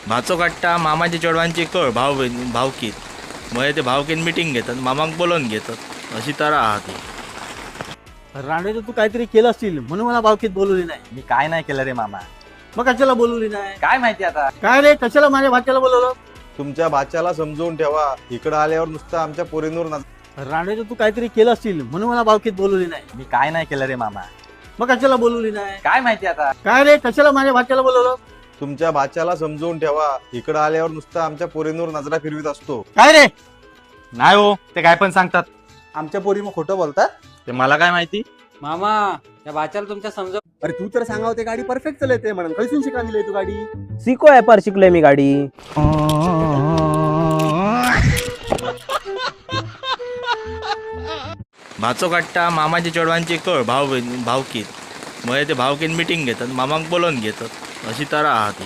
भाचो काडटा मामाच्या चेडवांची कळ भावकीत मग ते भावकीन मिटिंग घेतात मामाक बोलवून घेतात अशी तरा आहा ती. रांडे तू काहीतरी केलं असतील म्हणून मला भावकीत बोलवली नाही. मी काय नाही केलं रे मामा. मग कशाला बोलवली नाही? काय माहिती आता. काय रे कशाला माझ्या भाच्याला बोलवलं? तुमच्या भाच्याला समजवून ठेवा. इकडं आल्यावर नुसतं आमच्या पोरींवर रांडे तू काहीतरी केलं असतील म्हणून मला भावकीत बोलवली नाही. मी काय नाही केलं रे मामा. मग कशाला बोलवली नाही? काय माहिती आता. काय रे कशाला माझ्या भाच्याला बोलवलं? तुमच्या भाच्याला समजवून ठेवा. इकडं आल्यावर नुसतं आमच्या पोरींवर नजरा फिरवीत असतो. काय रे? नाही हो, ते काय पण सांगतात. आमच्या पोरी मग खोटं बोलतात. ते मला काय माहिती. मामा या भाच्याला तुमच्या समजा. अरे तू तर सांगाव ते गाडी परफेक्ट चालते म्हणून खैसून शिका दिली तू गाडी. सिको ऍपार शिकलोय मी गाडी. भाचो काडटा मामाच्या चेडवांची कळ भावकीत मग ते भावकीन मिटिंग घेतात मामाक बोलवून घेतात अशी तरा आहा ती.